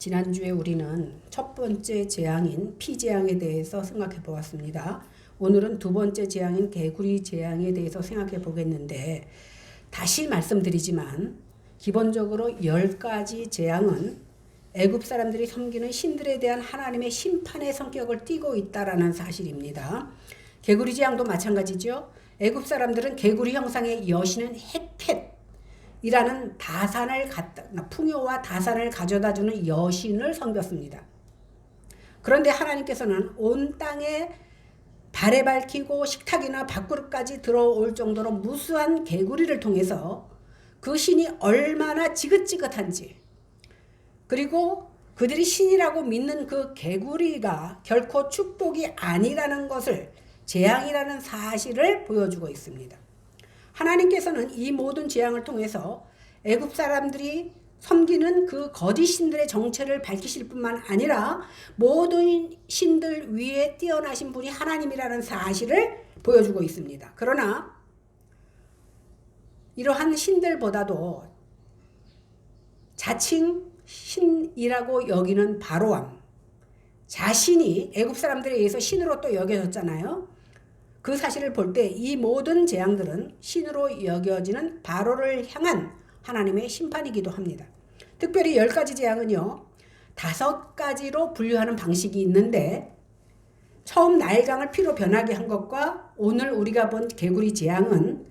지난주에 우리는 첫 번째 재앙인 피재앙에 대해서 생각해 보았습니다. 오늘은 두 번째 재앙인 개구리 재앙에 대해서 생각해 보겠는데, 다시 말씀드리지만 기본적으로 10가지 재앙은 애굽 사람들이 섬기는 신들에 대한 하나님의 심판의 성격을 띠고 있다라는 사실입니다. 개구리 재앙도 마찬가지죠. 애굽 사람들은 개구리 형상의 여신은 헷텟이라는 풍요와 다산을 가져다주는 여신을 섬겼습니다. 그런데 하나님께서는 온 땅에 발에 밝히고 식탁이나 밥그릇까지 들어올 정도로 무수한 개구리를 통해서 그 신이 얼마나 지긋지긋한지, 그리고 그들이 신이라고 믿는 그 개구리가 결코 축복이 아니라는 것을, 재앙이라는 사실을 보여주고 있습니다. 하나님께서는 이 모든 재앙을 통해서 애굽 사람들이 섬기는 그 거짓 신들의 정체를 밝히실 뿐만 아니라 모든 신들 위에 뛰어나신 분이 하나님이라는 사실을 보여주고 있습니다. 그러나 이러한 신들보다도 자칭 신이라고 여기는 바로왕 자신이 애굽 사람들에 의해서 신으로 또 여겨졌잖아요. 그 사실을 볼 때 이 모든 재앙들은 신으로 여겨지는 바로를 향한 하나님의 심판이기도 합니다. 특별히 10가지 재앙은요, 5가지로 분류하는 방식이 있는데, 처음 나일강을 피로 변하게 한 것과 오늘 우리가 본 개구리 재앙은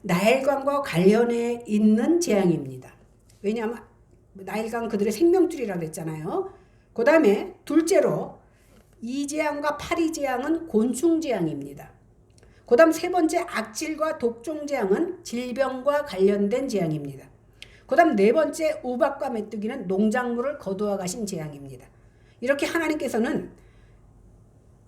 나일강과 관련해 있는 재앙입니다. 왜냐하면 나일강 그들의 생명줄이라고 그랬잖아요. 그 다음에 둘째로 이 재앙과 파리 재앙은 곤충 재앙입니다. 그 다음 세 번째 악질과 독종 재앙은 질병과 관련된 재앙입니다. 그 다음 네 번째 우박과 메뚜기는 농작물을 거두어 가신 재앙입니다. 이렇게 하나님께서는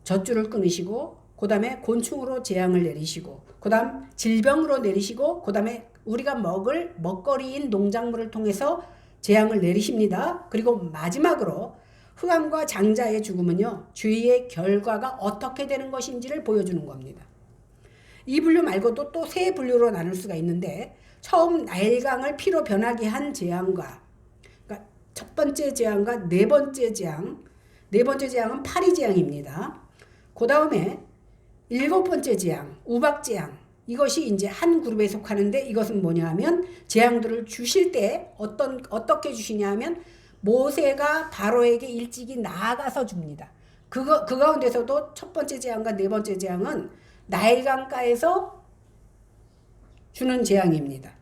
젖줄을 끊으시고, 그 다음에 곤충으로 재앙을 내리시고, 그 다음 질병으로 내리시고, 그 다음에 우리가 먹을 먹거리인 농작물을 통해서 재앙을 내리십니다. 그리고 마지막으로 흑암과 장자의 죽음은요, 죄의 결과가 어떻게 되는 것인지를 보여주는 겁니다. 이 분류 말고도 또 세 분류로 나눌 수가 있는데, 처음 나일강을 피로 변하게 한 재앙과, 그러니까 첫 번째 재앙과 네 번째 재앙은 파리 재앙입니다. 그 다음에 7번째 재앙, 우박 재앙, 이것이 이제 한 그룹에 속하는데, 이것은 뭐냐 하면 재앙들을 주실 때 어떻게 주시냐 하면 모세가 바로에게 일찍이 나아가서 줍니다. 그 가운데서도 첫 번째 재앙과 네 번째 재앙은 나일강가에서 주는 재앙입니다.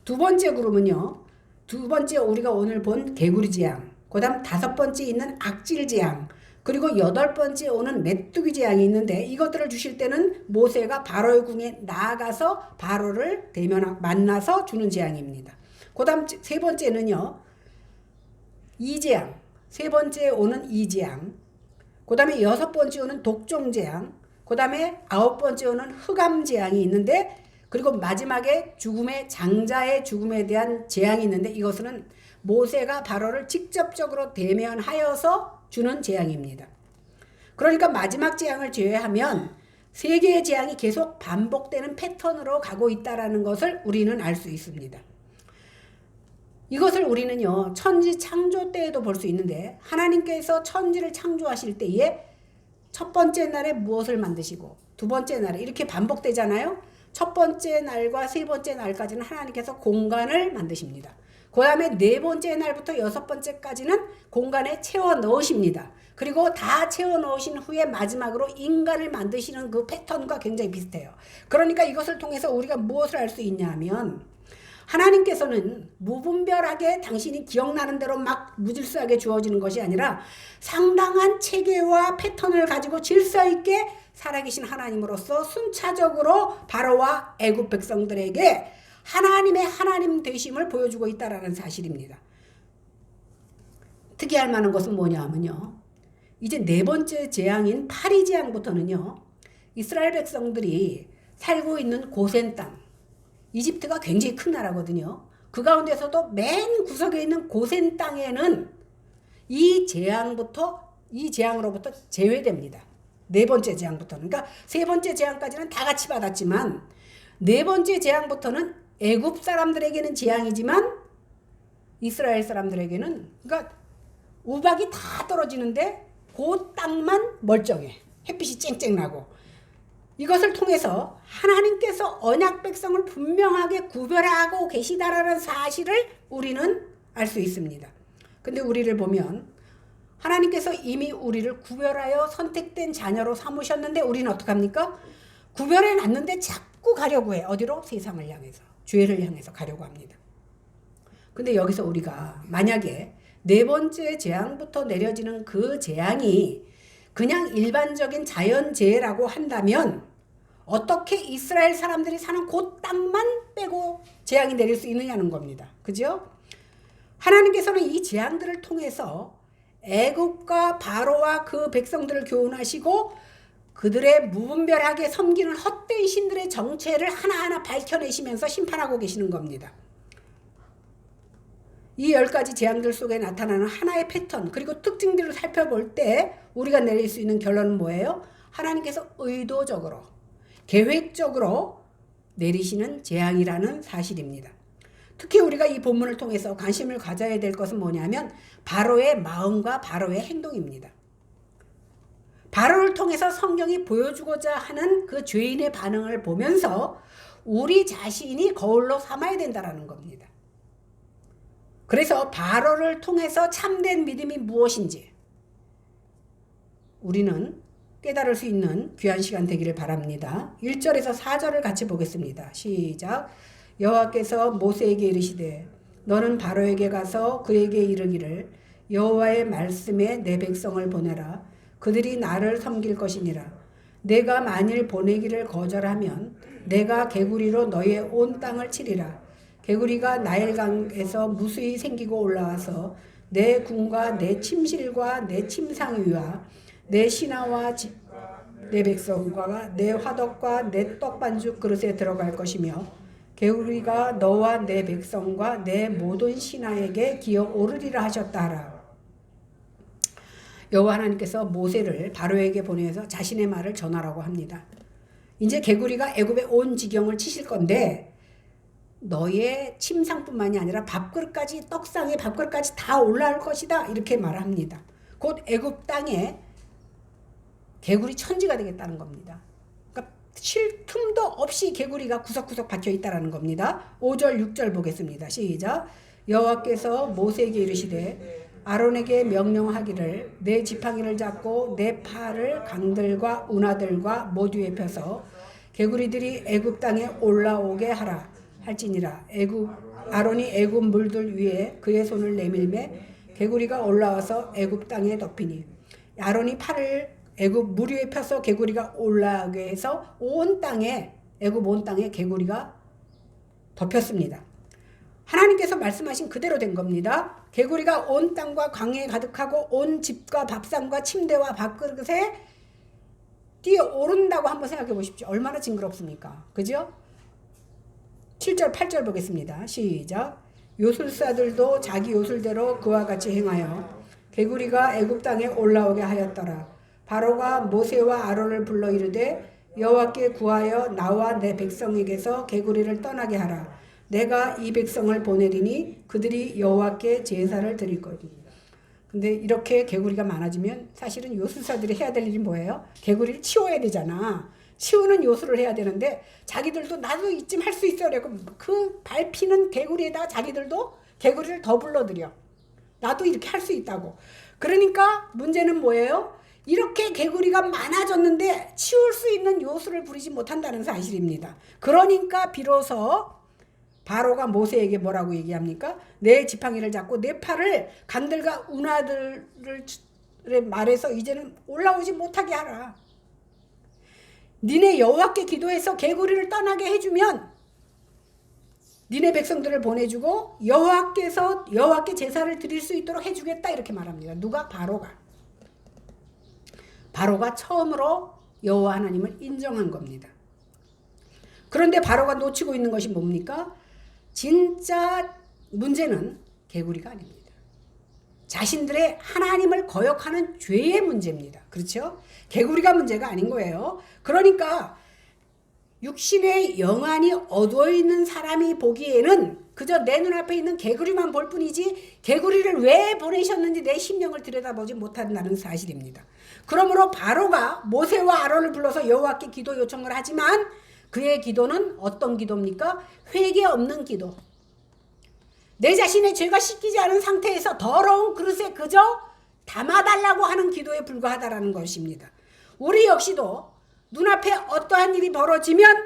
두 번째 그룹은요, 두 번째 우리가 오늘 본 개구리 재앙, 그 다음 5번째 있는 악질 재앙, 그리고 8번째 오는 메뚜기 재앙이 있는데, 이것들을 주실 때는 모세가 바로의 궁에 나아가서 바로를 만나서 주는 재앙입니다. 그 다음 세 번째는요, 이재앙, 세 번째 오는 이재앙, 그 다음에 6번째 오는 독종 재앙, 그 다음에 9번째 오는 흑암 재앙이 있는데, 그리고 마지막에 장자의 죽음에 대한 재앙이 있는데, 이것은 모세가 바로를 직접적으로 대면하여서 주는 재앙입니다. 그러니까 마지막 재앙을 제외하면 3개의 재앙이 계속 반복되는 패턴으로 가고 있다는 것을 우리는 알 수 있습니다. 이것을 우리는요, 천지 창조 때에도 볼 수 있는데, 하나님께서 천지를 창조하실 때에 첫 번째 날에 무엇을 만드시고 두 번째 날에 이렇게 반복되잖아요. 첫 번째 날과 세 번째 날까지는 하나님께서 공간을 만드십니다. 그 다음에 네 번째 날부터 6번째까지는 공간에 채워 넣으십니다. 그리고 다 채워 넣으신 후에 마지막으로 인간을 만드시는 그 패턴과 굉장히 비슷해요. 그러니까 이것을 통해서 우리가 무엇을 알 수 있냐 하면, 하나님께서는 무분별하게 당신이 기억나는 대로 막 무질서하게 주어지는 것이 아니라 상당한 체계와 패턴을 가지고 질서 있게 살아계신 하나님으로서 순차적으로 바로와 애굽 백성들에게 하나님의 하나님 되심을 보여주고 있다는 사실입니다. 특이할 만한 것은 뭐냐 하면요, 이제 네 번째 재앙인 파리 재앙부터는요, 이스라엘 백성들이 살고 있는 고센 땅, 이집트가 굉장히 큰 나라거든요. 그 가운데서도 맨 구석에 있는 고센 땅에는 이 재앙으로부터 제외됩니다. 네 번째 재앙부터는. 그러니까 세 번째 재앙까지는 다 같이 받았지만, 네 번째 재앙부터는 애굽 사람들에게는 재앙이지만 이스라엘 사람들에게는, 그러니까 우박이 다 떨어지는데 그 땅만 멀쩡해. 햇빛이 쨍쨍 나고. 이것을 통해서 하나님께서 언약 백성을 분명하게 구별하고 계시다라는 사실을 우리는 알 수 있습니다. 근데 우리를 보면 하나님께서 이미 우리를 구별하여 선택된 자녀로 삼으셨는데 우리는 어떡합니까? 구별해 놨는데 자꾸 가려고 해. 어디로? 세상을 향해서. 죄를 향해서 가려고 합니다. 근데 여기서 우리가 만약에 네 번째 재앙부터 내려지는 그 재앙이 그냥 일반적인 자연재해라고 한다면 어떻게 이스라엘 사람들이 사는 그 땅만 빼고 재앙이 내릴 수 있느냐는 겁니다. 그죠? 하나님께서는 이 재앙들을 통해서 애국과 바로와 그 백성들을 교훈하시고 그들의 무분별하게 섬기는 헛된 신들의 정체를 하나하나 밝혀내시면서 심판하고 계시는 겁니다. 이 10가지 재앙들 속에 나타나는 하나의 패턴 그리고 특징들을 살펴볼 때 우리가 내릴 수 있는 결론은 뭐예요? 하나님께서 의도적으로 계획적으로 내리시는 재앙이라는 사실입니다. 특히 우리가 이 본문을 통해서 관심을 가져야 될 것은 뭐냐면 바로의 마음과 바로의 행동입니다. 바로를 통해서 성경이 보여주고자 하는 그 죄인의 반응을 보면서 우리 자신이 거울로 삼아야 된다는 겁니다. 그래서 바로를 통해서 참된 믿음이 무엇인지 우리는 깨달을 수 있는 귀한 시간 되기를 바랍니다. 1절에서 4절을 같이 보겠습니다. 시작. 여호와께서 모세에게 이르시되 너는 바로에게 가서 그에게 이르기를 여호와의 말씀에 내 백성을 보내라. 그들이 나를 섬길 것이니라. 내가 만일 보내기를 거절하면 내가 개구리로 너의 온 땅을 치리라. 개구리가 나일강에서 무수히 생기고 올라와서 내 궁과 내 침실과 내 침상위와 내 신하와 내 백성과 내 화덕과 내 떡반죽 그릇에 들어갈 것이며 개구리가 너와 내 백성과 내 모든 신하에게 기어 오르리라 하셨다 하라. 여호와 하나님께서 모세를 바로에게 보내서 자신의 말을 전하라고 합니다. 이제 개구리가 애굽의 온 지경을 치실 건데 너의 침상뿐만이 아니라 밥그릇까지 떡상에 밥그릇까지 다 올라올 것이다 이렇게 말합니다. 곧 애굽 땅에 개구리 천지가 되겠다는 겁니다. 그러니까 쉴 틈도 없이 개구리가 구석구석 박혀 있다라는 겁니다. 5절 6절 보겠습니다. 시작. 여호와께서 모세에게 이르시되 아론에게 명령하기를 내 지팡이를 잡고 내 팔을 강들과 운하들과 모두에 펴서 개구리들이 애굽 땅에 올라오게 하라 할지니라. 아론이 애굽 물들 위에 그의 손을 내밀매 개구리가 올라와서 애굽 땅에 덮이니 아론이 팔을 애굽 물 위에 펴서 개구리가 올라오게 해서 온 땅에 애굽 온 땅에 개구리가 덮였습니다. 하나님께서 말씀하신 그대로 된 겁니다. 개구리가 온 땅과 광야에 가득하고 온 집과 밥상과 침대와 밥그릇에 뛰어오른다고 한번 생각해 보십시오. 얼마나 징그럽습니까? 그죠? 7절 8절 보겠습니다. 시작. 요술사들도 자기 요술대로 그와 같이 행하여 개구리가 애굽 땅에 올라오게 하였더라. 바로가 모세와 아론을 불러 이르되 여호와께 구하여 나와 내 백성에게서 개구리를 떠나게 하라. 내가 이 백성을 보내리니 그들이 여호와께 제사를 드릴 것이니. 근데 이렇게 개구리가 많아지면 사실은 요술사들이 해야 될 일이 뭐예요? 개구리를 치워야 되잖아. 치우는 요술을 해야 되는데 자기들도 나도 이쯤 할 수 있어. 그 밟히는 개구리에다가 자기들도 개구리를 더 불러들여. 나도 이렇게 할 수 있다고. 그러니까 문제는 뭐예요? 이렇게 개구리가 많아졌는데 치울 수 있는 요술을 부리지 못한다는 사실입니다. 그러니까 비로소 바로가 모세에게 뭐라고 얘기합니까? 내 지팡이를 잡고 내 팔을 강들과 운하들을 말해서 이제는 올라오지 못하게 하라. 니네 여호와께 기도해서 개구리를 떠나게 해주면 니네 백성들을 보내주고 여호와께 제사를 드릴 수 있도록 해주겠다 이렇게 말합니다. 누가? 바로가 처음으로 여호와 하나님을 인정한 겁니다. 그런데 바로가 놓치고 있는 것이 뭡니까? 진짜 문제는 개구리가 아닙니다. 자신들의 하나님을 거역하는 죄의 문제입니다. 그렇죠? 개구리가 문제가 아닌 거예요. 그러니까 육신의 영안이 어두워 있는 사람이 보기에는 그저 내 눈앞에 있는 개구리만 볼 뿐이지 개구리를 왜 보내셨는지 내 심령을 들여다보지 못한다는 사실입니다. 그러므로 바로가 모세와 아론을 불러서 여호와께 기도 요청을 하지만 그의 기도는 어떤 기도입니까? 회개 없는 기도. 내 자신의 죄가 씻기지 않은 상태에서 더러운 그릇에 그저 담아달라고 하는 기도에 불과하다라는 것입니다. 우리 역시도 눈앞에 어떠한 일이 벌어지면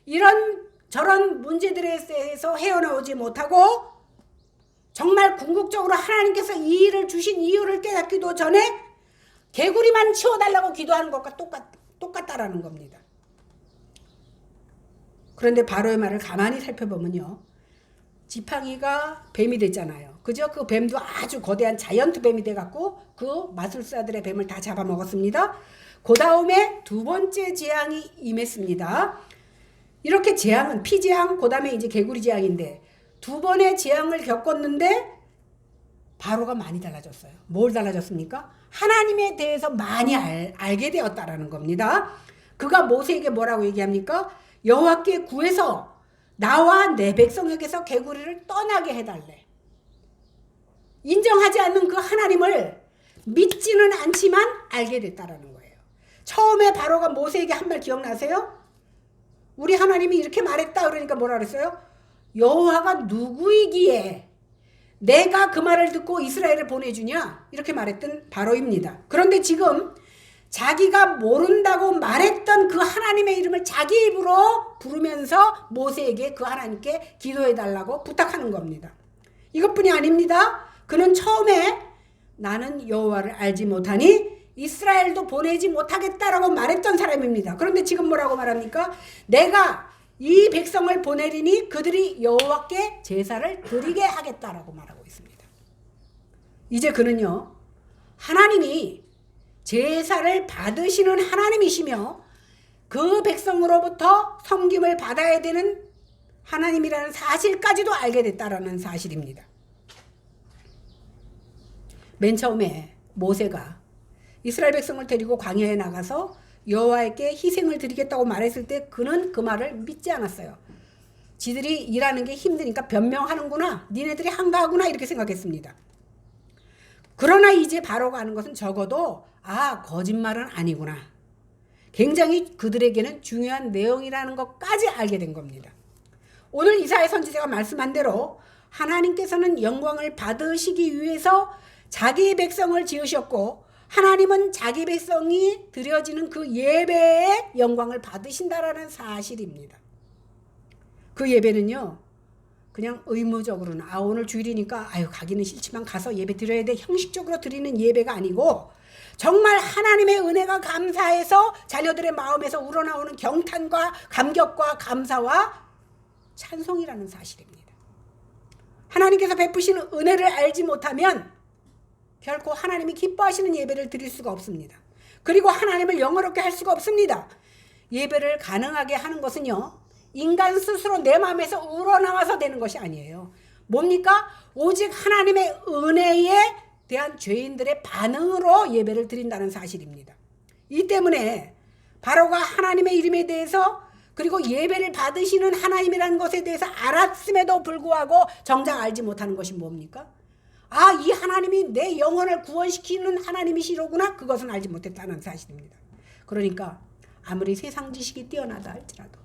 이런 저런 문제들에 대해서 헤어나오지 못하고 정말 궁극적으로 하나님께서 이 일을 주신 이유를 깨닫기도 전에 개구리만 치워달라고 기도하는 것과 똑같다라는 겁니다. 그런데 바로의 말을 가만히 살펴보면요. 지팡이가 뱀이 됐잖아요. 그죠? 그 뱀도 아주 거대한 자이언트 뱀이 돼갖고 그 마술사들의 뱀을 다 잡아먹었습니다. 그 다음에 두 번째 재앙이 임했습니다. 이렇게 재앙은 피재앙, 그 다음에 이제 개구리 재앙인데 두 번의 재앙을 겪었는데 바로가 많이 달라졌어요. 뭘 달라졌습니까? 하나님에 대해서 많이 알게 되었다라는 겁니다. 그가 모세에게 뭐라고 얘기합니까? 여호와께 구해서 나와 내 백성에게서 개구리를 떠나게 해달래. 인정하지 않는 그 하나님을 믿지는 않지만 알게 됐다라는 거예요. 처음에 바로가 모세에게 한 말 기억나세요? 우리 하나님이 이렇게 말했다 그러니까 뭐라 그랬어요? 여호와가 누구이기에 내가 그 말을 듣고 이스라엘을 보내주냐? 이렇게 말했던 바로입니다. 그런데 지금 자기가 모른다고 말했던 그 하나님의 이름을 자기 입으로 부르면서 모세에게 그 하나님께 기도해달라고 부탁하는 겁니다. 이것뿐이 아닙니다. 그는 처음에 나는 여호와를 알지 못하니 이스라엘도 보내지 못하겠다라고 말했던 사람입니다. 그런데 지금 뭐라고 말합니까? 내가 이 백성을 보내리니 그들이 여호와께 제사를 드리게 하겠다라고 말하고 있습니다. 이제 그는요, 하나님이 제사를 받으시는 하나님이시며 그 백성으로부터 섬김을 받아야 되는 하나님이라는 사실까지도 알게 됐다라는 사실입니다. 맨 처음에 모세가 이스라엘 백성을 데리고 광야에 나가서 여호와께 희생을 드리겠다고 말했을 때 그는 그 말을 믿지 않았어요. 지들이 일하는 게 힘드니까 변명하는구나, 니네들이 한가하구나 이렇게 생각했습니다. 그러나 이제 바로가 하는 것은 적어도 거짓말은 아니구나, 굉장히 그들에게는 중요한 내용이라는 것까지 알게 된 겁니다. 오늘 이사야 선지자가 말씀한 대로 하나님께서는 영광을 받으시기 위해서 자기 백성을 지으셨고 하나님은 자기 백성이 드려지는 그 예배의 영광을 받으신다라는 사실입니다. 그 예배는요, 그냥 의무적으로는 오늘 주일이니까 가기는 싫지만 가서 예배 드려야 돼, 형식적으로 드리는 예배가 아니고 정말 하나님의 은혜가 감사해서 자녀들의 마음에서 우러나오는 경탄과 감격과 감사와 찬송이라는 사실입니다. 하나님께서 베푸시는 은혜를 알지 못하면 결코 하나님이 기뻐하시는 예배를 드릴 수가 없습니다. 그리고 하나님을 영어롭게 할 수가 없습니다. 예배를 가능하게 하는 것은요, 인간 스스로 내 마음에서 우러나와서 되는 것이 아니에요. 뭡니까? 오직 하나님의 은혜에 대한 죄인들의 반응으로 예배를 드린다는 사실입니다. 이 때문에 바로가 하나님의 이름에 대해서 그리고 예배를 받으시는 하나님이라는 것에 대해서 알았음에도 불구하고 정작 알지 못하는 것이 뭡니까? 이 하나님이 내 영혼을 구원시키는 하나님이시로구나, 그것은 알지 못했다는 사실입니다. 그러니까 아무리 세상 지식이 뛰어나다 할지라도,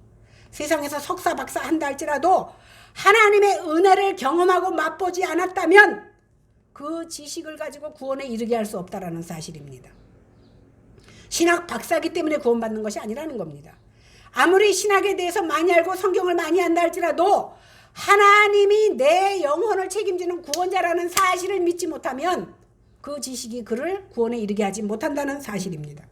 세상에서 석사 박사 한다 할지라도 하나님의 은혜를 경험하고 맛보지 않았다면 그 지식을 가지고 구원에 이르게 할 수 없다라는 사실입니다. 신학 박사기 때문에 구원받는 것이 아니라는 겁니다. 아무리 신학에 대해서 많이 알고 성경을 많이 한다 할지라도 하나님이 내 영혼을 책임지는 구원자라는 사실을 믿지 못하면 그 지식이 그를 구원에 이르게 하지 못한다는 사실입니다.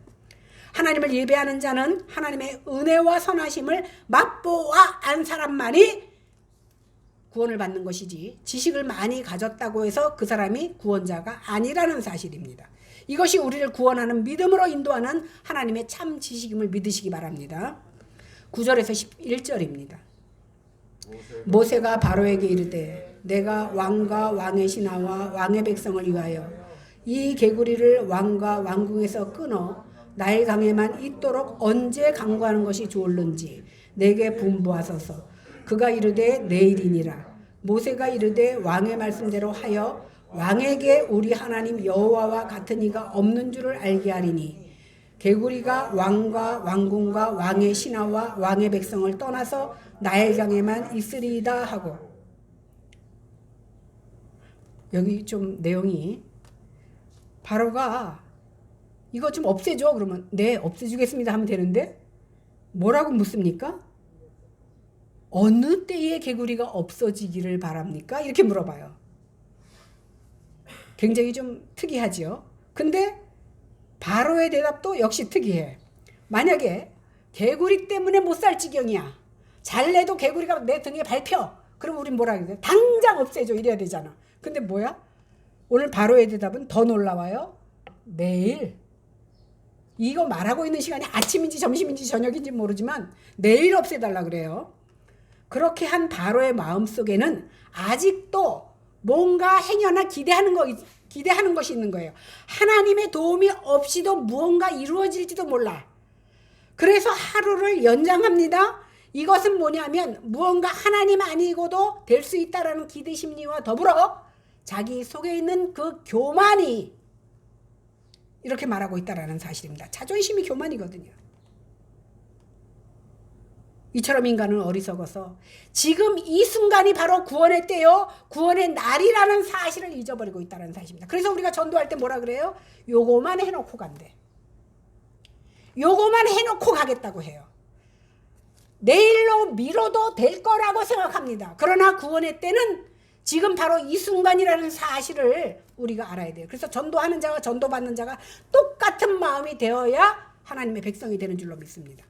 하나님을 예배하는 자는 하나님의 은혜와 선하심을 맛보아 안 사람만이 구원을 받는 것이지, 지식을 많이 가졌다고 해서 그 사람이 구원자가 아니라는 사실입니다. 이것이 우리를 구원하는 믿음으로 인도하는 하나님의 참 지식임을 믿으시기 바랍니다. 9절에서 11절입니다. 모세가 바로에게 이르되 내가 왕과 왕의 신하와 왕의 백성을 위하여 이 개구리를 왕과 왕궁에서 끊어 나일 강에만 있도록 언제 강구하는 것이 좋을는지 내게 분부하소서. 그가 이르되 내일이니라. 모세가 이르되 왕의 말씀대로 하여 왕에게 우리 하나님 여호와와 같은 이가 없는 줄을 알게 하리니 개구리가 왕과 왕궁과 왕의 신하와 왕의 백성을 떠나서 나일강에만 있으리이다 하고. 여기 좀 내용이 바로가 이거 좀 없애줘 그러면 네 없애주겠습니다 하면 되는데 뭐라고 묻습니까? 어느 때에 개구리가 없어지기를 바랍니까? 이렇게 물어봐요. 굉장히 좀 특이하지요. 근데 바로의 대답도 역시 특이해. 만약에 개구리 때문에 못 살 지경이야. 잘래도 개구리가 내 등에 밟혀. 그럼 우린 뭐라 그래? 당장 없애줘 이래야 되잖아. 근데 뭐야? 오늘 바로의 대답은 더 놀라워요. 내일. 이거 말하고 있는 시간이 아침인지 점심인지 저녁인지 모르지만 내일 없애달라 그래요. 그렇게 한 바로의 마음속에는 아직도 뭔가 행여나 기대하는 것이 있는 거예요. 하나님의 도움이 없이도 무언가 이루어질지도 몰라. 그래서 하루를 연장합니다. 이것은 뭐냐면 무언가 하나님 아니고도 될 수 있다라는 기대 심리와 더불어 자기 속에 있는 그 교만이 이렇게 말하고 있다라는 사실입니다. 자존심이 교만이거든요. 이처럼 인간은 어리석어서 지금 이 순간이 바로 구원의 때요, 구원의 날이라는 사실을 잊어버리고 있다는 사실입니다. 그래서 우리가 전도할 때 뭐라 그래요? 요거만 해놓고 간대. 요거만 해놓고 가겠다고 해요. 내일로 미뤄도 될 거라고 생각합니다. 그러나 구원의 때는 지금 바로 이 순간이라는 사실을 우리가 알아야 돼요. 그래서 전도하는 자와 전도받는 자가 똑같은 마음이 되어야 하나님의 백성이 되는 줄로 믿습니다.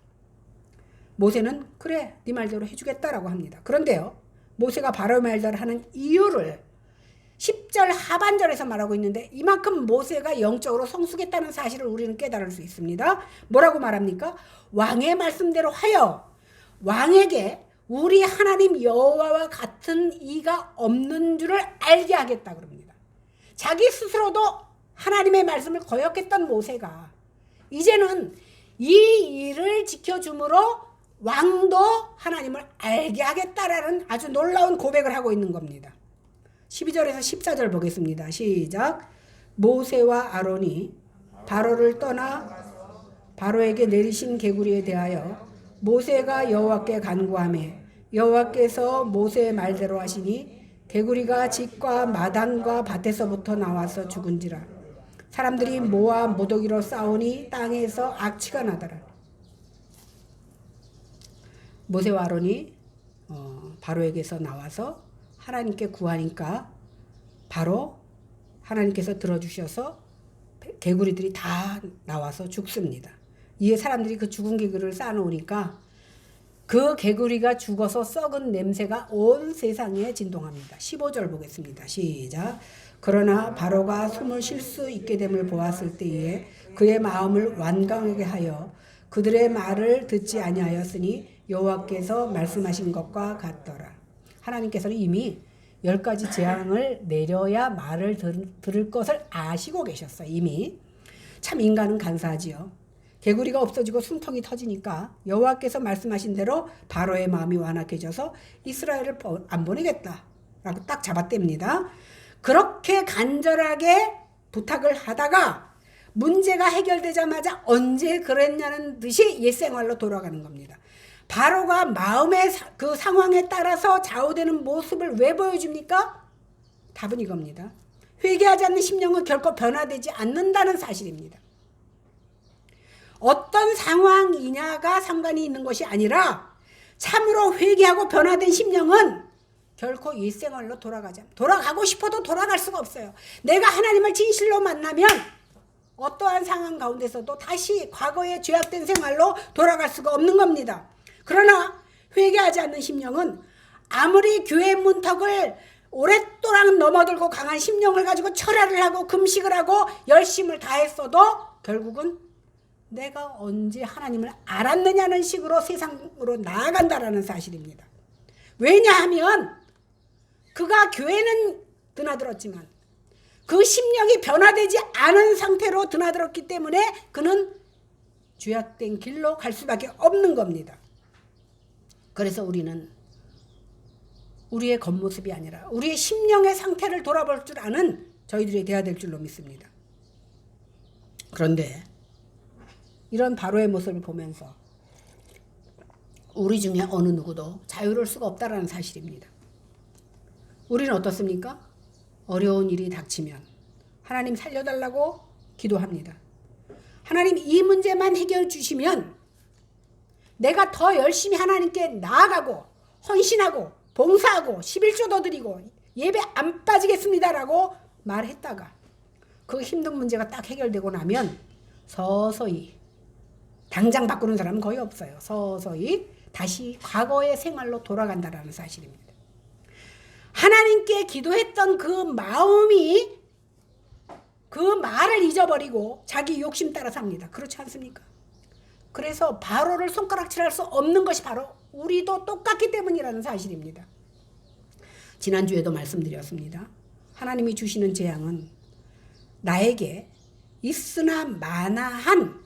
모세는 그래 네 말대로 해주겠다라고 합니다. 그런데요, 모세가 바로의 말대로 하는 이유를 10절 하반절에서 말하고 있는데 이만큼 모세가 영적으로 성숙했다는 사실을 우리는 깨달을 수 있습니다. 뭐라고 말합니까? 왕의 말씀대로 하여 왕에게 우리 하나님 여호와와 같은 이가 없는 줄을 알게 하겠다 그럽니다. 자기 스스로도 하나님의 말씀을 거역했던 모세가 이제는 이 일을 지켜줌으로 왕도 하나님을 알게 하겠다라는 아주 놀라운 고백을 하고 있는 겁니다. 12절에서 14절 보겠습니다. 시작. 모세와 아론이 바로를 떠나 바로에게 내리신 개구리에 대하여 모세가 여호와께 간구하매 여호와께서 모세의 말대로 하시니 개구리가 집과 마당과 밭에서부터 나와서 죽은지라. 사람들이 모아 모독이로 싸우니 땅에서 악취가 나더라. 모세와 아론이 바로에게서 나와서 하나님께 구하니까 바로 하나님께서 들어주셔서 개구리들이 다 나와서 죽습니다. 이에 사람들이 그 죽은 개구리를 쌓아놓으니까 그 개구리가 죽어서 썩은 냄새가 온 세상에 진동합니다. 15절 보겠습니다. 시작. 그러나 바로가 숨을 쉴 수 있게 됨을 보았을 때에 그의 마음을 완강하게 하여 그들의 말을 듣지 아니하였으니 여호와께서 말씀하신 것과 같더라. 하나님께서는 이미 10가지 재앙을 내려야 말을 들을 것을 아시고 계셨어요. 이미. 참 인간은 간사하지요. 개구리가 없어지고 숨통이 터지니까 여호와께서 말씀하신 대로 바로의 마음이 완악해져서 이스라엘을 안 보내겠다라고 딱 잡아뗍니다. 그렇게 간절하게 부탁을 하다가 문제가 해결되자마자 언제 그랬냐는 듯이 옛생활로 돌아가는 겁니다. 바로가 마음의 그 상황에 따라서 좌우되는 모습을 왜 보여줍니까? 답은 이겁니다. 회개하지 않는 심령은 결코 변화되지 않는다는 사실입니다. 어떤 상황이냐가 상관이 있는 것이 아니라 참으로 회개하고 변화된 심령은 결코 옛생활로 돌아가고 싶어도 돌아갈 수가 없어요. 내가 하나님을 진실로 만나면 어떠한 상황 가운데서도 다시 과거의 죄악된 생활로 돌아갈 수가 없는 겁니다. 그러나 회개하지 않는 심령은 아무리 교회 문턱을 오랫동안 넘어들고 강한 심령을 가지고 철야를 하고 금식을 하고 열심을 다했어도 결국은 내가 언제 하나님을 알았느냐는 식으로 세상으로 나아간다라는 사실입니다. 왜냐하면 그가 교회는 드나들었지만 그 심령이 변화되지 않은 상태로 드나들었기 때문에 그는 죄악된 길로 갈 수밖에 없는 겁니다. 그래서 우리는 우리의 겉모습이 아니라 우리의 심령의 상태를 돌아볼 줄 아는 저희들이 돼야 될 줄로 믿습니다. 그런데 이런 바로의 모습을 보면서 우리 중에 어느 누구도 자유로울 수가 없다라는 사실입니다. 우리는 어떻습니까? 어려운 일이 닥치면 하나님 살려달라고 기도합니다. 하나님 이 문제만 해결해 주시면 내가 더 열심히 하나님께 나아가고 헌신하고 봉사하고 11조도 드리고 예배 안 빠지겠습니다라고 말했다가 그 힘든 문제가 딱 해결되고 나면 서서히, 당장 바꾸는 사람은 거의 없어요. 서서히 다시 과거의 생활로 돌아간다라는 사실입니다. 하나님께 기도했던 그 마음이 그 말을 잊어버리고 자기 욕심 따라 삽니다. 그렇지 않습니까? 그래서 바로를 손가락질할 수 없는 것이 바로 우리도 똑같기 때문이라는 사실입니다. 지난주에도 말씀드렸습니다. 하나님이 주시는 재앙은 나에게 있으나 마나한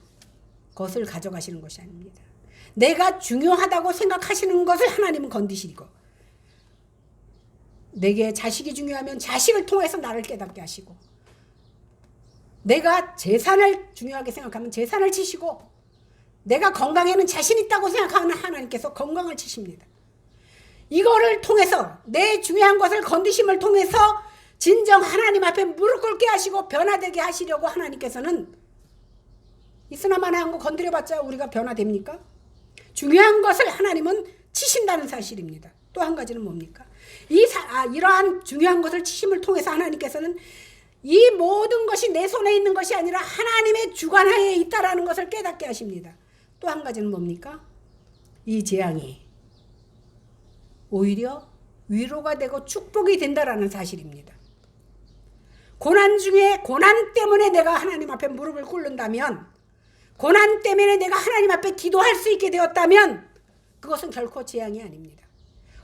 것을 가져가시는 것이 아닙니다. 내가 중요하다고 생각하시는 것을 하나님은 건드시고, 내게 자식이 중요하면 자식을 통해서 나를 깨닫게 하시고, 내가 재산을 중요하게 생각하면 재산을 치시고, 내가 건강에는 자신 있다고 생각하는 하나님께서 건강을 치십니다. 이거를 통해서 내 중요한 것을 건드심을 통해서 진정 하나님 앞에 무릎 꿇게 하시고 변화되게 하시려고 하나님께서는 있으나 마나한 거 건드려봤자 우리가 변화됩니까? 중요한 것을 하나님은 치신다는 사실입니다. 또 한 가지는 뭡니까? 이러한 중요한 것을 치심을 통해서 하나님께서는 이 모든 것이 내 손에 있는 것이 아니라 하나님의 주관하에 있다라는 것을 깨닫게 하십니다. 또 한 가지는 뭡니까? 이 재앙이 오히려 위로가 되고 축복이 된다라는 사실입니다. 고난 중에 고난 때문에 내가 하나님 앞에 무릎을 꿇는다면, 고난 때문에 내가 하나님 앞에 기도할 수 있게 되었다면 그것은 결코 재앙이 아닙니다.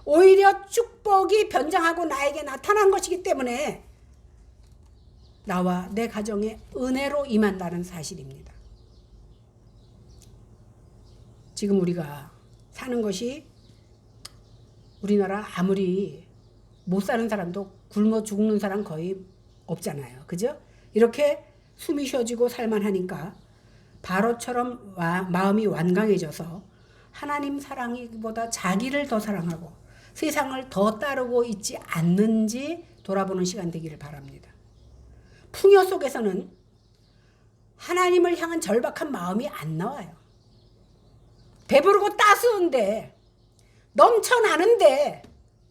오히려 축복이 변장하고 나에게 나타난 것이기 때문에 나와 내 가정에 은혜로 임한다는 사실입니다. 지금 우리가 사는 것이 우리나라 아무리 못 사는 사람도 굶어 죽는 사람 거의 없잖아요. 그죠? 이렇게 숨이 쉬어지고 살만하니까 바로처럼 마음이 완강해져서 하나님 사랑이보다 자기를 더 사랑하고 세상을 더 따르고 있지 않는지 돌아보는 시간 되기를 바랍니다. 풍요 속에서는 하나님을 향한 절박한 마음이 안 나와요. 배부르고 따스운데 넘쳐나는데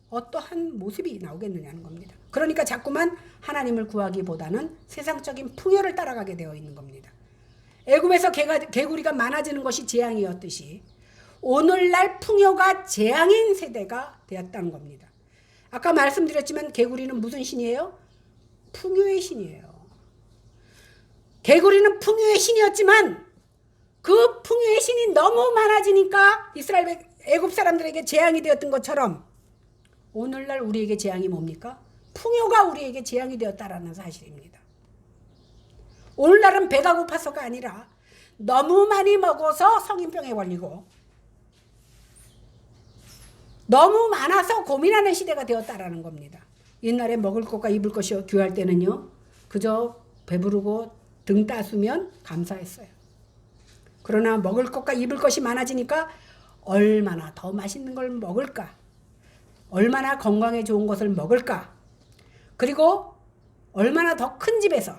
어떠한 모습이 나오겠느냐는 겁니다. 그러니까 자꾸만 하나님을 구하기보다는 세상적인 풍요를 따라가게 되어 있는 겁니다. 애굽에서 개구리가 많아지는 것이 재앙이었듯이 오늘날 풍요가 재앙인 세대가 되었다는 겁니다. 아까 말씀드렸지만 개구리는 무슨 신이에요? 풍요의 신이에요. 개구리는 풍요의 신이었지만 그 풍요의 신이 너무 많아지니까 애굽 사람들에게 재앙이 되었던 것처럼 오늘날 우리에게 재앙이 뭡니까? 풍요가 우리에게 재앙이 되었다라는 사실입니다. 오늘날은 배가 고파서가 아니라 너무 많이 먹어서 성인병에 걸리고 너무 많아서 고민하는 시대가 되었다라는 겁니다. 옛날에 먹을 것과 입을 것이 귀할 때는요, 그저 배부르고 등 따수면 감사했어요. 그러나 먹을 것과 입을 것이 많아지니까 얼마나 더 맛있는 걸 먹을까? 얼마나 건강에 좋은 것을 먹을까? 그리고 얼마나 더 큰 집에서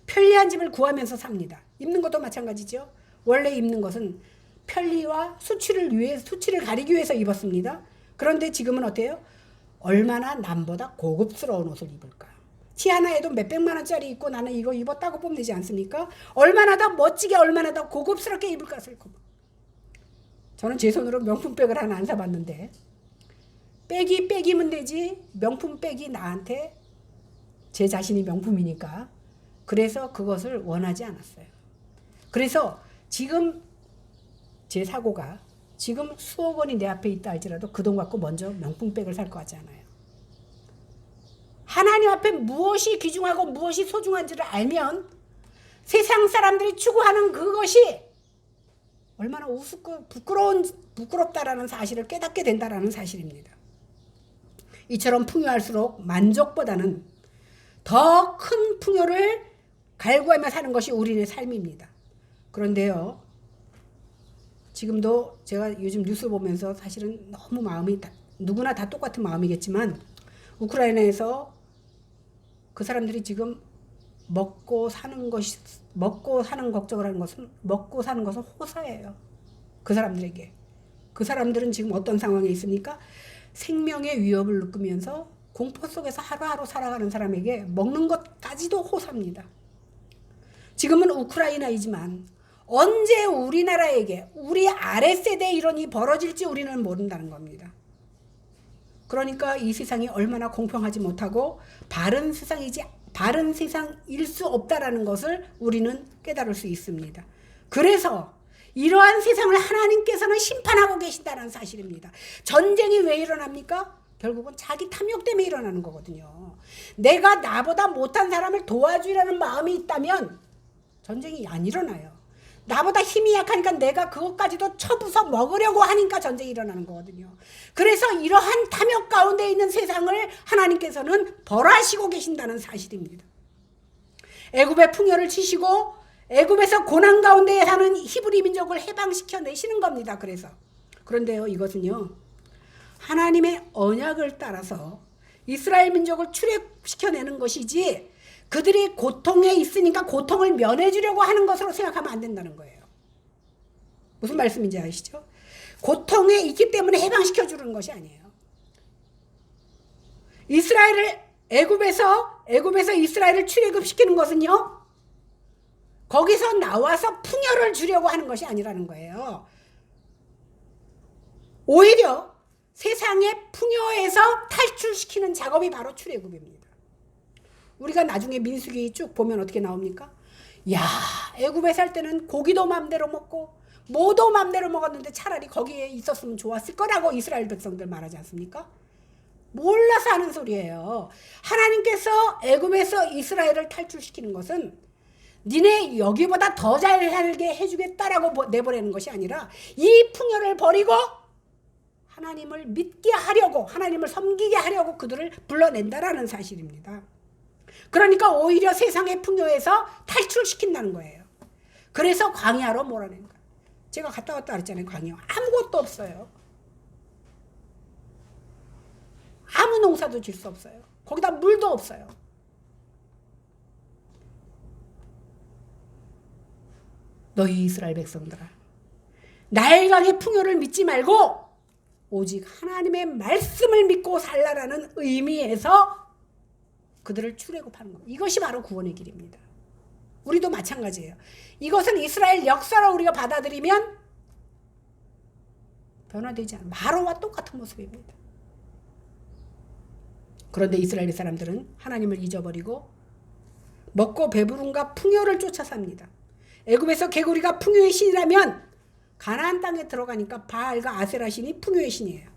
편리한 집을 구하면서 삽니다. 입는 것도 마찬가지죠. 원래 입는 것은 편리와 수치를 가리기 위해서 입었습니다. 그런데 지금은 어때요? 얼마나 남보다 고급스러운 옷을 입을까? 티 하나에도 몇백만 원짜리 입고 나는 이거 입었다고 뽐내지 않습니까? 얼마나 더 멋지게, 얼마나 더 고급스럽게 입을까? 저는 제 손으로 명품백을 하나 안 사봤는데, 백이면 되지 명품 백이 나한테 제 자신이 명품이니까 그래서 그것을 원하지 않았어요. 그래서 지금 제 사고가 지금 수억 원이 내 앞에 있다 할지라도 그 돈 갖고 먼저 명품백을 살 것 같지 않아요. 하나님 앞에 무엇이 귀중하고 무엇이 소중한지를 알면 세상 사람들이 추구하는 그것이 얼마나 우습고 부끄럽다라는 사실을 깨닫게 된다라는 사실입니다. 이처럼 풍요할수록 만족보다는 더 큰 풍요를 갈구하며 사는 것이 우리의 삶입니다. 그런데요, 지금도 제가 요즘 뉴스 보면서 사실은 너무 마음이 누구나 다 똑같은 마음이겠지만 우크라이나에서 그 사람들이 지금 먹고 사는 걱정을 하는 것은 먹고 사는 것은 호사예요. 그 사람들에게. 그 사람들은 지금 어떤 상황에 있습니까? 생명의 위협을 느끼면서 공포 속에서 하루하루 살아가는 사람에게 먹는 것까지도 호사입니다. 지금은 우크라이나이지만 언제 우리나라에게 우리 아랫세대에 이런 일이 벌어질지 우리는 모른다는 겁니다. 그러니까 이 세상이 얼마나 공평하지 못하고 바른 세상일 수 없다라는 것을 우리는 깨달을 수 있습니다. 그래서 이러한 세상을 하나님께서는 심판하고 계신다는 사실입니다. 전쟁이 왜 일어납니까? 결국은 자기 탐욕 때문에 일어나는 거거든요. 내가 나보다 못한 사람을 도와주려는 마음이 있다면 전쟁이 안 일어나요. 나보다 힘이 약하니까 내가 그것까지도 쳐부숴 먹으려고 하니까 전쟁이 일어나는 거거든요. 그래서 이러한 탐욕 가운데 있는 세상을 하나님께서는 벌하시고 계신다는 사실입니다. 애굽의 풍요를 치시고 애굽에서 고난 가운데 사는 히브리 민족을 해방시켜 내시는 겁니다. 그런데요, 이것은요, 하나님의 언약을 따라서 이스라엘 민족을 출애굽시켜내는 것이지 그들이 고통에 있으니까 고통을 면해주려고 하는 것으로 생각하면 안 된다는 거예요. 무슨 말씀인지 아시죠? 고통에 있기 때문에 해방시켜주는 것이 아니에요. 애굽에서 이스라엘을 출애굽시키는 것은요, 거기서 나와서 풍요를 주려고 하는 것이 아니라는 거예요. 오히려 세상의 풍요에서 탈출시키는 작업이 바로 출애굽입니다. 우리가 나중에 민수기 쭉 보면 어떻게 나옵니까? 야, 애굽에 살 때는 고기도 맘대로 먹고 뭐도 맘대로 먹었는데 차라리 거기에 있었으면 좋았을 거라고 이스라엘 백성들 말하지 않습니까? 몰라서 하는 소리예요. 하나님께서 애굽에서 이스라엘을 탈출시키는 것은 니네 여기보다 더 잘 살게 해주겠다라고 내보내는 것이 아니라 이 풍요를 버리고 하나님을 믿게 하려고, 하나님을 섬기게 하려고 그들을 불러낸다라는 사실입니다. 그러니까 오히려 세상의 풍요에서 탈출시킨다는 거예요. 그래서 광야로 몰아낸 거예요. 제가 갔다 왔다 그랬잖아요. 광야. 아무것도 없어요. 아무 농사도 질 수 없어요. 거기다 물도 없어요. 너희 이스라엘 백성들아, 나일강의 풍요를 믿지 말고 오직 하나님의 말씀을 믿고 살라라는 의미에서 그들을 출애굽하는 겁니다. 이것이 바로 구원의 길입니다. 우리도 마찬가지예요. 이것은 이스라엘 역사로 우리가 받아들이면 변화되지 않아요. 마로와 똑같은 모습입니다. 그런데 이스라엘 사람들은 하나님을 잊어버리고 먹고 배부름과 풍요를 쫓아 삽니다. 애굽에서 개구리가 풍요의 신이라면 가나안 땅에 들어가니까 바알과 아세라 신이 풍요의 신이에요.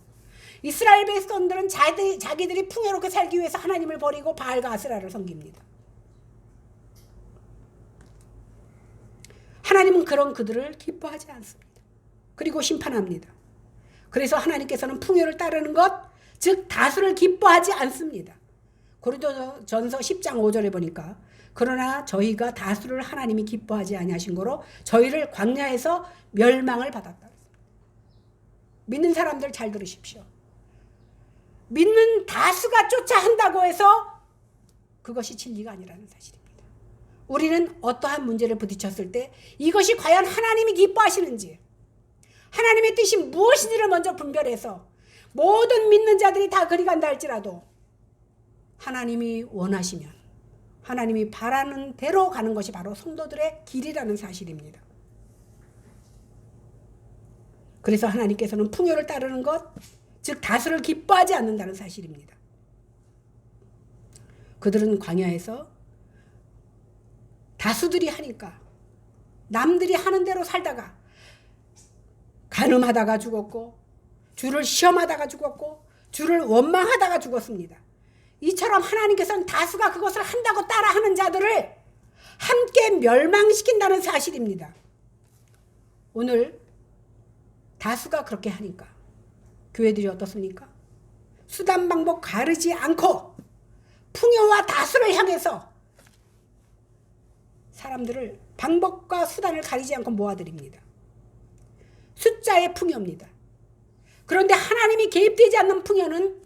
이스라엘 백성들은 자기들이 풍요롭게 살기 위해서 하나님을 버리고 바알과 아세라를 섬깁니다. 하나님은 그런 그들을 기뻐하지 않습니다. 그리고 심판합니다. 그래서 하나님께서는 풍요를 따르는 것, 즉 다수를 기뻐하지 않습니다. 고린도전서 10장 5절에 보니까 그러나 저희가 다수를 하나님이 기뻐하지 아니하신 거로 저희를 광야에서 멸망을 받았다. 믿는 사람들 잘 들으십시오. 믿는 다수가 쫓아 한다고 해서 그것이 진리가 아니라는 사실입니다. 우리는 어떠한 문제를 부딪혔을 때 이것이 과연 하나님이 기뻐하시는지, 하나님의 뜻이 무엇인지를 먼저 분별해서 모든 믿는 자들이 다 그리 간다 할지라도 하나님이 원하시면 하나님이 바라는 대로 가는 것이 바로 성도들의 길이라는 사실입니다. 그래서 하나님께서는 풍요를 따르는 것, 즉 다수를 기뻐하지 않는다는 사실입니다. 그들은 광야에서 다수들이 하니까 남들이 하는 대로 살다가 간음하다가 죽었고 주를 시험하다가 죽었고 주를 원망하다가 죽었습니다. 이처럼 하나님께서는 다수가 그것을 한다고 따라하는 자들을 함께 멸망시킨다는 사실입니다. 오늘 다수가 그렇게 하니까 교회들이 어떻습니까? 수단 방법 가르지 않고 풍요와 다수를 향해서 사람들을 방법과 수단을 가리지 않고 모아드립니다. 숫자의 풍요입니다. 그런데 하나님이 개입되지 않는 풍요는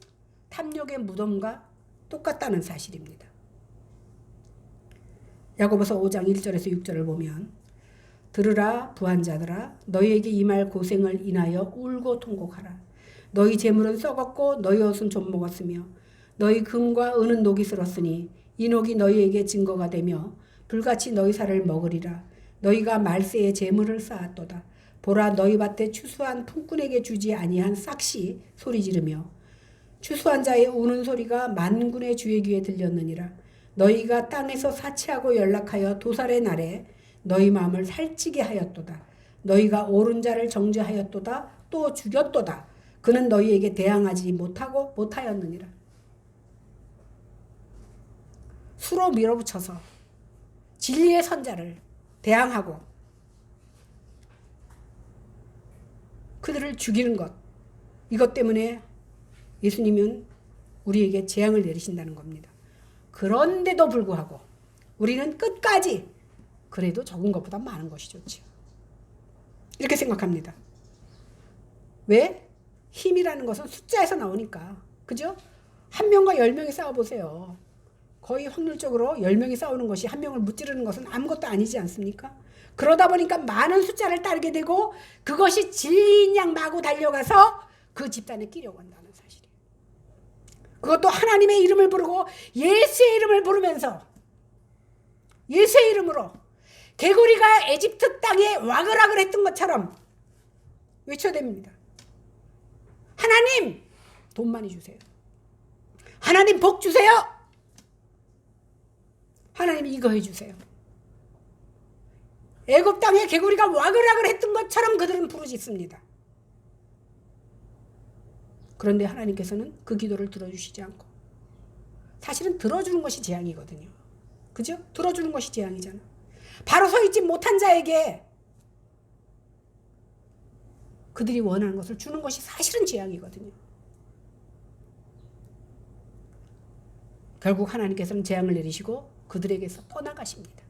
탐욕의 무덤과 똑같다는 사실입니다. 야고보서 5장 1절에서 6절을 보면 들으라 부한자들아 너희에게 임할 고생을 인하여 울고 통곡하라. 너희 재물은 썩었고 너희 옷은 좀 먹었으며 너희 금과 은은 녹이 슬었으니 이 녹이 너희에게 증거가 되며 불같이 너희 살을 먹으리라. 너희가 말세에 재물을 쌓았도다. 보라 너희 밭에 추수한 품꾼에게 주지 아니한 싹시 소리 지르며 추수한 자의 우는 소리가 만군의 주의 귀에 들렸느니라. 너희가 땅에서 사치하고 연락하여 도살의 날에 너희 마음을 살찌게 하였도다. 너희가 옳은 자를 정죄하였도다. 또 죽였도다. 그는 너희에게 대항하지 못하였느니라. 수로 밀어붙여서 진리의 선자를 대항하고 그들을 죽이는 것, 이것 때문에 예수님은 우리에게 재앙을 내리신다는 겁니다. 그런데도 불구하고 우리는 끝까지 그래도 적은 것보다 많은 것이 좋죠. 이렇게 생각합니다. 왜? 힘이라는 것은 숫자에서 나오니까. 그죠? 한 명과 10명이 싸워보세요. 거의 확률적으로 10명이 싸우는 것이 한 명을 무찌르는 것은 아무것도 아니지 않습니까? 그러다 보니까 많은 숫자를 따르게 되고 그것이 진리인 양 마구 달려가서 그 집단에 끼려고 한다는 사실이에요. 그것도 하나님의 이름을 부르고 예수의 이름을 부르면서 예수의 이름으로 개구리가 에집트 땅에 와글와글 했던 것처럼 외쳐댑니다. 하나님 돈 많이 주세요. 하나님 복 주세요. 하나님 이거 해주세요. 애굽 땅에 개구리가 와글와글 했던 것처럼 그들은 부르짖습니다. 그런데 하나님께서는 그 기도를 들어주시지 않고 사실은 들어주는 것이 재앙이거든요. 그죠? 들어주는 것이 재앙이잖아. 바로 서 있지 못한 자에게 그들이 원하는 것을 주는 것이 사실은 재앙이거든요. 결국 하나님께서는 재앙을 내리시고 그들에게서 떠나가십니다.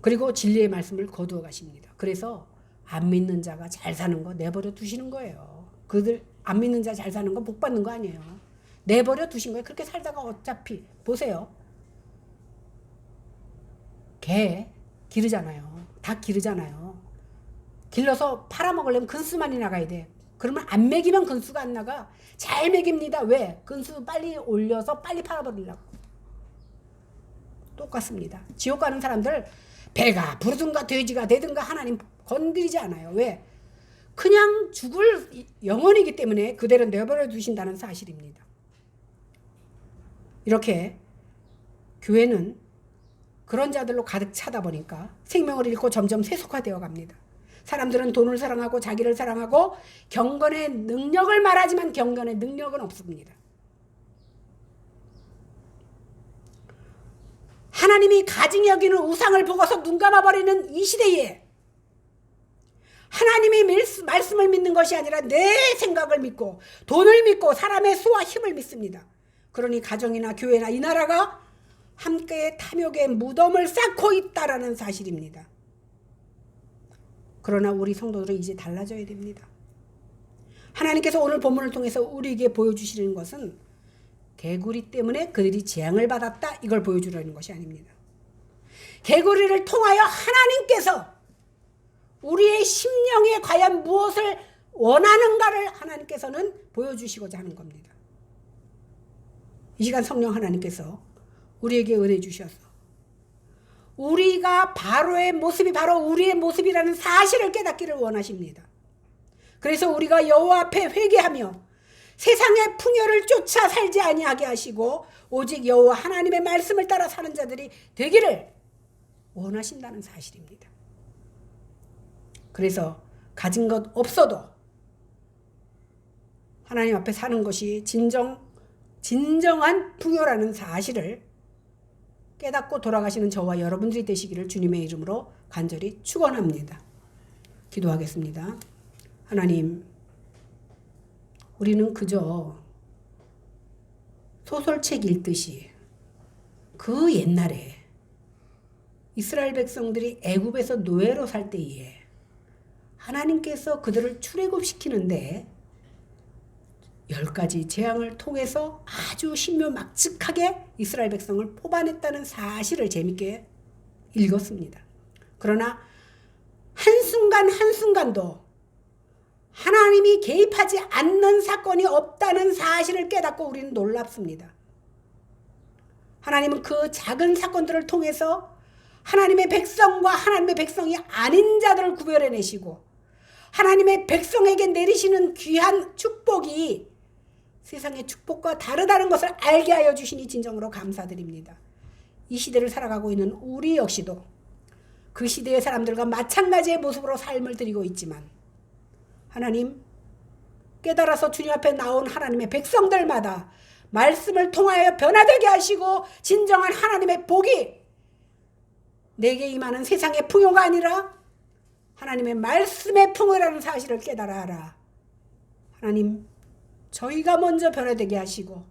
그리고 진리의 말씀을 거두어 가십니다. 그래서 안 믿는 자가 잘 사는 거 내버려 두시는 거예요. 그들 안 믿는 자 잘 사는 거 복 받는 거 아니에요. 내버려 두신 거예요. 그렇게 살다가 어차피 보세요. 개 기르잖아요. 닭 기르잖아요. 길러서 팔아먹으려면 근수만이 나가야 돼. 그러면 안 먹이면 근수가 안 나가. 잘 먹입니다. 왜? 근수 빨리 올려서 빨리 팔아버리려고. 똑같습니다. 지옥 가는 사람들 배가 부르든가 돼지가 되든가 하나님 건드리지 않아요. 왜? 그냥 죽을 영혼이기 때문에 그대로 내버려 두신다는 사실입니다. 이렇게 교회는 그런 자들로 가득 차다 보니까 생명을 잃고 점점 세속화되어 갑니다. 사람들은 돈을 사랑하고 자기를 사랑하고 경건의 능력을 말하지만 경건의 능력은 없습니다. 하나님이 가증히 여기는 우상을 보고서 눈 감아버리는 이 시대에 하나님의 말씀을 믿는 것이 아니라 내 생각을 믿고 돈을 믿고 사람의 수와 힘을 믿습니다. 그러니 가정이나 교회나 이 나라가 함께 탐욕의 무덤을 쌓고 있다라는 사실입니다. 그러나 우리 성도들은 이제 달라져야 됩니다. 하나님께서 오늘 본문을 통해서 우리에게 보여주시는 것은 개구리 때문에 그들이 재앙을 받았다 이걸 보여주려는 것이 아닙니다. 개구리를 통하여 하나님께서 우리의 심령에 과연 무엇을 원하는가를 하나님께서는 보여주시고자 하는 겁니다. 이 시간 성령 하나님께서 우리에게 은혜 주셔서 우리가 바로의 모습이 바로 우리의 모습이라는 사실을 깨닫기를 원하십니다. 그래서 우리가 여호와 앞에 회개하며 세상의 풍요를 쫓아 살지 아니하게 하시고 오직 여호와 하나님의 말씀을 따라 사는 자들이 되기를 원하신다는 사실입니다. 그래서 가진 것 없어도 하나님 앞에 사는 것이 진정한 풍요라는 사실을 깨닫고 돌아가시는 저와 여러분들이 되시기를 주님의 이름으로 간절히 축원합니다. 기도하겠습니다. 하나님, 우리는 그저 소설책 읽듯이 그 옛날에 이스라엘 백성들이 애굽에서 노예로 살 때에 하나님께서 그들을 출애굽시키는데 10가지 재앙을 통해서 아주 신묘막측하게 이스라엘 백성을 뽑아냈다는 사실을 재밌게 읽었습니다. 그러나 한순간 한순간도 하나님이 개입하지 않는 사건이 없다는 사실을 깨닫고 우리는 놀랍습니다. 하나님은 그 작은 사건들을 통해서 하나님의 백성과 하나님의 백성이 아닌 자들을 구별해내시고 하나님의 백성에게 내리시는 귀한 축복이 세상의 축복과 다르다는 것을 알게 하여 주시니 진정으로 감사드립니다. 이 시대를 살아가고 있는 우리 역시도 그 시대의 사람들과 마찬가지의 모습으로 삶을 드리고 있지만 하나님, 깨달아서 주님 앞에 나온 하나님의 백성들마다 말씀을 통하여 변화되게 하시고 진정한 하나님의 복이 내게 임하는 세상의 풍요가 아니라 하나님의 말씀의 풍요라는 사실을 깨달아 하라. 하나님, 저희가 먼저 변화되게 하시고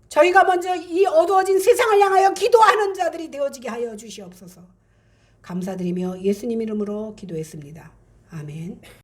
저희가 먼저 이 어두워진 세상을 향하여 기도하는 자들이 되어지게 하여 주시옵소서. 감사드리며 예수님 이름으로 기도했습니다. 아멘.